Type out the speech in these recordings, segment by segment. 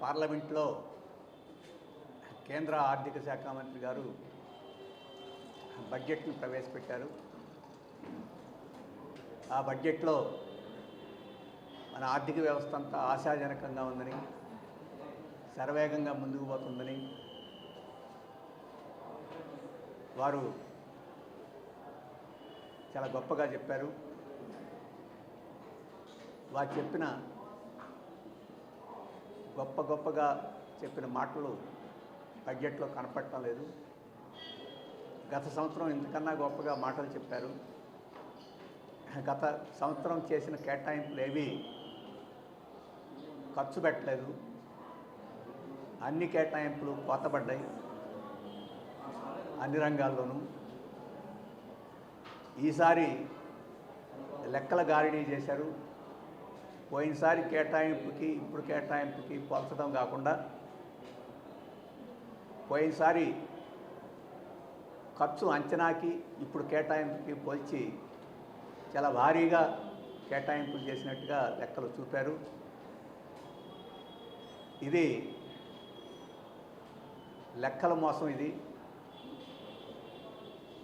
పార్లమెంట్లో కేంద్ర ఆర్థిక శాఖ మంత్రి గారు బడ్జెట్ను ప్రవేశపెట్టారు. ఆ బడ్జెట్లో మన ఆర్థిక వ్యవస్థ అంతా ఆశాజనకంగా ఉందని, శరవేగంగా ముందుకు పోతుందని వారు చాలా గొప్పగా చెప్పారు. వారు చెప్పిన గొప్పగా చెప్పిన మాటలు బడ్జెట్లో కనపడటం లేదు. గత సంవత్సరం ఇంతకన్నా గొప్పగా మాటలు చెప్పారు. గత సంవత్సరం చేసిన కేటాయింపులు ఏవి ఖర్చు పెట్టలేదు. అన్ని కేటాయింపులు కోతబడ్డాయి అన్ని రంగాల్లోనూ. ఈసారి లెక్కల గారిడీ చేశారు. పోయినసారి కేటాయింపుకి ఇప్పుడు కేటాయింపుకి పోల్చడం కాకుండా పోయినసారి ఖర్చు అంచనాకి ఇప్పుడు కేటాయింపుకి పోల్చి చాలా భారీగా కేటాయింపులు చేసినట్టుగా లెక్కలు చూపారు. ఇది లెక్కల మోసం. ఇది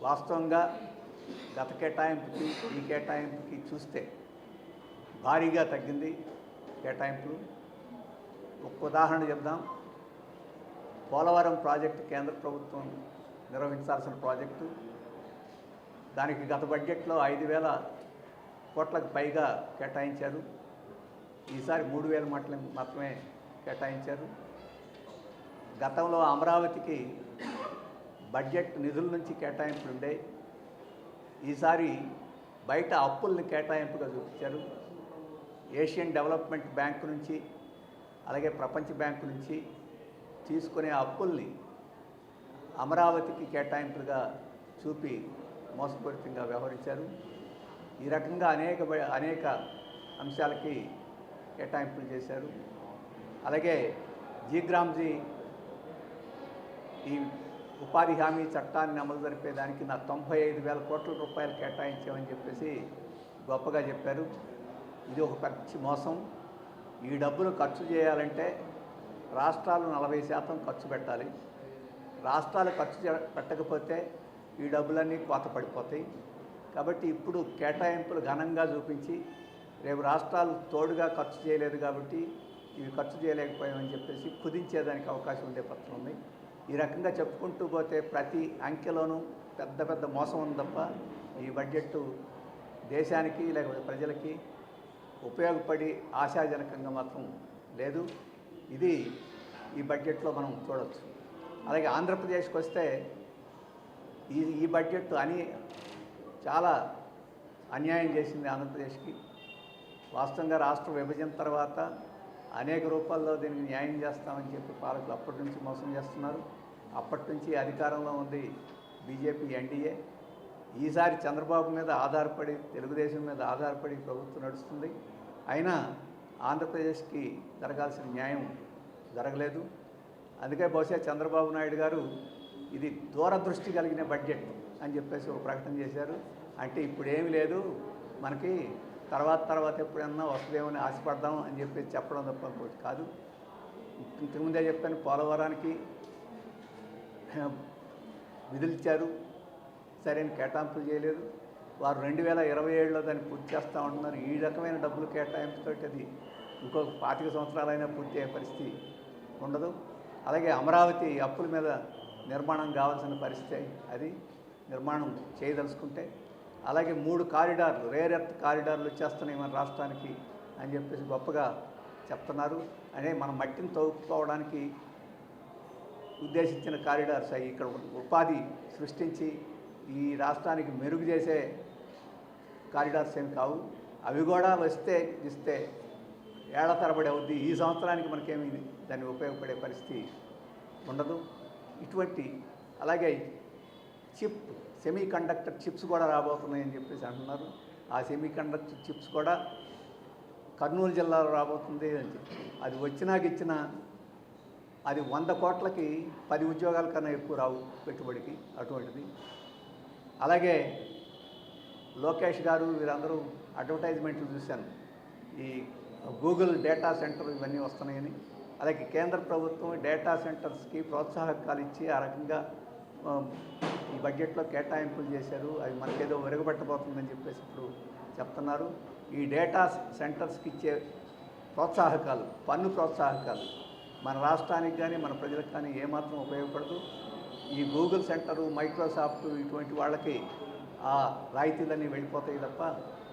వాస్తవంగా గత కేటాయింపుకి ఈ కేటాయింపుకి చూస్తే భారీగా తగ్గింది కేటాయింపులు. ఒక ఉదాహరణ చెప్దాం. పోలవరం ప్రాజెక్టు కేంద్ర ప్రభుత్వం నిర్వహించాల్సిన ప్రాజెక్టు, దానికి గత బడ్జెట్లో 5,000 కోట్లకు పైగా కేటాయించారు. ఈసారి 3,000 మాత్రమే కేటాయించారు. గతంలో అమరావతికి బడ్జెట్ నిధుల నుంచి కేటాయింపులు ఉండేవి. ఈసారి బయట అప్పుల్ని కేటాయింపుగా చూపించారు. ఏషియన్ డెవలప్మెంట్ బ్యాంకు నుంచి అలాగే ప్రపంచ బ్యాంకు నుంచి తీసుకునే అప్పుల్ని అమరావతికి కేటాయింపులుగా చూపి మోసపూరితంగా వ్యవహరించారు. ఈ రకంగా అనేక అంశాలకి కేటాయింపులు చేశారు. అలాగే జీగ్రామ్జీ ఈ ఉపాధి హామీ చట్టాన్ని అమలు జరిపేదానికి 95,000 కోట్ల రూపాయలు కేటాయించామని చెప్పేసి గొప్పగా చెప్పారు. ఇది ఒక పచ్చి మోసం. ఈ డబ్బులు ఖర్చు చేయాలంటే రాష్ట్రాలు 40% ఖర్చు పెట్టాలి. రాష్ట్రాలు ఖర్చు పెట్టకపోతే ఈ డబ్బులన్నీ కోత పడిపోతాయి. కాబట్టి ఇప్పుడు కేటాయింపులు ఘనంగా చూపించి రేపు రాష్ట్రాలు తోడుగా ఖర్చు చేయలేదు కాబట్టి ఇవి ఖర్చు చేయలేకపోయామని చెప్పేసి కుదించేదానికి అవకాశం ఉండే పత్రం ఉంది. ఈ రకంగా చెప్పుకుంటూ పోతే ప్రతి అంకెలోనూ పెద్ద మోసం ఉంది తప్ప ఈ బడ్జెట్ దేశానికి లేకపోతే ప్రజలకి ఉపయోగపడి ఆశాజనకంగా మాత్రం లేదు. ఇది ఈ బడ్జెట్లో మనం చూడవచ్చు. అలాగే ఆంధ్రప్రదేశ్కి వస్తే ఈ బడ్జెట్ చాలా అన్యాయం చేసింది ఆంధ్రప్రదేశ్కి. వాస్తవంగా రాష్ట్ర విభజన తర్వాత అనేక రూపాల్లో దీనికి న్యాయం చేస్తామని చెప్పి పాలకులు అప్పటి నుంచి మోసం చేస్తున్నారు. అప్పటి నుంచి అధికారంలో ఉంది బీజేపీ ఎన్డీఏ. ఈసారి చంద్రబాబు మీద ఆధారపడి తెలుగుదేశం మీద ఆధారపడి ప్రభుత్వం నడుస్తుంది. అయినా ఆంధ్రప్రదేశ్కి జరగాల్సిన న్యాయం జరగలేదు. అందుకే బహుశా చంద్రబాబు నాయుడు గారు ఇది దూరదృష్టి కలిగిన బడ్జెట్ అని చెప్పేసి ఒక ప్రకటన చేశారు. అంటే ఇప్పుడు ఏమీ లేదు, మనకి తర్వాత ఎప్పుడన్నా వస్తుందేమని ఆశపడదాం అని చెప్పేసి చెప్పడం తప్ప ఇంకోటి కాదు. ఇంతకుముందే చెప్పాను, పోలవరానికి విధులు ఇచ్చారు, సరైన కేటాయింపులు చేయలేదు. వారు 2027లో దాన్ని పూర్తి చేస్తూ ఉంటున్నారు. ఈ రకమైన డబ్బులు కేటాయింపుతో అది ఇంకొక 25 సంవత్సరాలైనా పూర్తి అయ్యే పరిస్థితి ఉండదు. అలాగే అమరావతి అప్పుల మీద నిర్మాణం కావాల్సిన పరిస్థితి అది నిర్మాణం చేయదలుచుకుంటే. అలాగే 3 కారిడార్లు రేర్ ఎర్త్ కారిడార్లు వచ్చేస్తున్నాయి మన రాష్ట్రానికి అని చెప్పేసి గొప్పగా చెప్తున్నారు. అంటే మన మట్టిని తవ్వుకోవడానికి ఉద్దేశించిన కారిడార్స్ అవి ఇక్కడ ఉపాధి సృష్టించి ఈ రాష్ట్రానికి మెరుగు చేసే కారిడార్స్ ఏమి కావు. అవి కూడా ఇస్తే ఏళ్ల తరబడి అవుద్ది. ఈ సంవత్సరానికి మనకేమీ దాన్ని ఉపయోగపడే పరిస్థితి ఉండదు. అలాగే సెమీ కండక్టర్ చిప్స్ కూడా రాబోతున్నాయని చెప్పేసి అంటున్నారు. ఆ సెమీ కండక్టర్ చిప్స్ కూడా కర్నూలు జిల్లాలో రాబోతుంది అని చెప్పి అది వచ్చినా అది 100 కోట్లకి 10 ఉద్యోగాల కన్నా ఎక్కువ రావు పెట్టుబడికి అటువంటిది. అలాగే లోకేష్ గారు వీరందరూ అడ్వర్టైజ్మెంట్లు చూశాను. ఈ గూగుల్ డేటా సెంటర్ ఇవన్నీ వస్తున్నాయని, అలాగే కేంద్ర ప్రభుత్వం డేటా సెంటర్స్కి ప్రోత్సాహకాలు ఇచ్చి ఆ రకంగా ఆ, ఈ బడ్జెట్లో కేటాయింపులు చేశారు. అవి మనకేదో వెలుగుబట్టబోతుందని చెప్పేసి ఇప్పుడు చెప్తున్నారు. ఈ డేటా సెంటర్స్కి ఇచ్చే ప్రోత్సాహకాలు, పన్ను ప్రోత్సాహకాలు మన రాష్ట్రానికి కానీ మన ప్రజలకు కానీ ఏమాత్రం ఉపయోగపడదు. ఈ గూగుల్ సెంటరు, మైక్రోసాఫ్ట్ ఇటువంటి వాళ్ళకి ఆ రాయితీలన్నీ వెళ్ళిపోతాయి తప్ప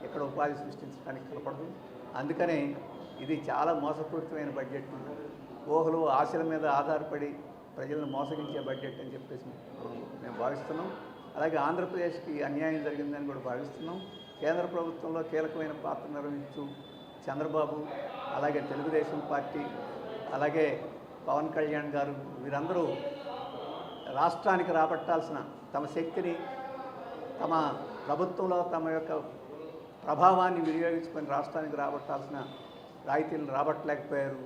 ఎక్కడ ఉపాధి సృష్టించడానికి కనపడదు. అందుకనే ఇది చాలా మోసపూరితమైన బడ్జెట్, ఊహలు ఆశల మీద ఆధారపడి ప్రజలను మోసగించే బడ్జెట్ అని చెప్పేసి మేము భావిస్తున్నాం. అలాగే ఆంధ్రప్రదేశ్కి అన్యాయం జరిగిందని కూడా భావిస్తున్నాం. కేంద్ర ప్రభుత్వంలో కీలకమైన పాత్ర నిర్వహించు చంద్రబాబు, అలాగే తెలుగుదేశం పార్టీ, అలాగే పవన్ కళ్యాణ్ గారు, వీరందరూ రాష్ట్రానికి రాబట్టాల్సిన తమ శక్తిని, తమ ప్రభుత్వంలో తమ యొక్క ప్రభావాన్ని వినియోగించుకొని రాష్ట్రానికి రాబట్టాల్సిన రాయితీలను రాబట్టలేకపోయారు.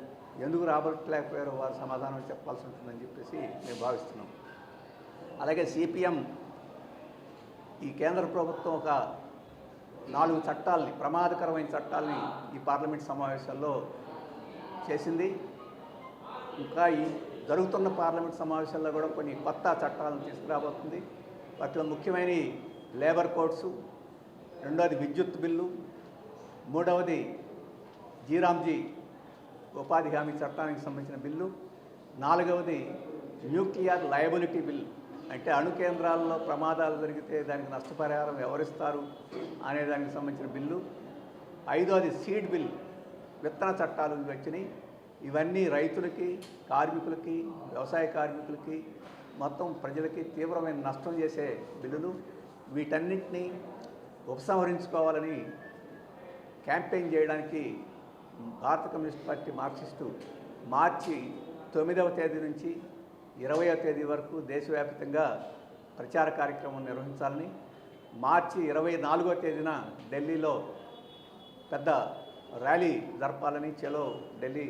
ఎందుకు రాబట్టలేకపోయారో వారు సమాధానం చెప్పాల్సి ఉంటుందని చెప్పేసి మేము భావిస్తున్నాం. అలాగే సిపిఎం ఈ కేంద్ర ప్రభుత్వం ఒక 4 చట్టాలని, ప్రమాదకరమైన చట్టాలని ఈ పార్లమెంట్ సమావేశాల్లో చేసింది. ఇంకా ఈ జరుగుతున్న పార్లమెంట్ సమావేశాల్లో కూడా కొన్ని కొత్త చట్టాలను తీసుకురాబోతుంది. వాటిలో ముఖ్యమైన లేబర్ కోడ్సు, రెండవది విద్యుత్ బిల్లు, మూడవది జీరాంజీ ఉపాధి హామీ చట్టానికి సంబంధించిన బిల్లు, నాలుగవది న్యూక్లియర్ లయబిలిటీ బిల్, అంటే అణు కేంద్రాల్లో ప్రమాదాలు జరిగితే దానికి నష్టపరిహారం ఎవరిస్తారు అనే దానికి సంబంధించిన బిల్లు, ఐదవది సీడ్ బిల్, విత్తన చట్టాలు వచ్చినాయి. ఇవన్నీ రైతులకి, కార్మికులకి, వ్యవసాయ కార్మికులకి, మొత్తం ప్రజలకి తీవ్రమైన నష్టం చేసే బిల్లులు. వీటన్నిటినీ ఉపసంహరించుకోవాలని క్యాంపెయిన్ చేయడానికి భారత కమ్యూనిస్ట్ పార్టీ మార్క్సిస్టు మార్చి 9వ తేదీ నుంచి 20వ తేదీ వరకు దేశవ్యాప్తంగా ప్రచార కార్యక్రమం నిర్వహించాలని, మార్చి 24వ తేదీన ఢిల్లీలో పెద్ద ర్యాలీ జరపాలని, చలో ఢిల్లీ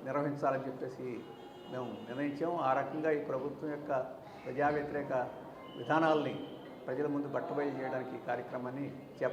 నిర్వహించాలని చెప్పేసి మేము నిర్ణయించాము. ఆ రకంగా ఈ ప్రభుత్వం యొక్క ప్రజా వ్యతిరేక విధానాలని ప్రజల ముందు బట్టబయలు చేయడానికి ఈ కార్యక్రమాన్ని చేపట్టాము.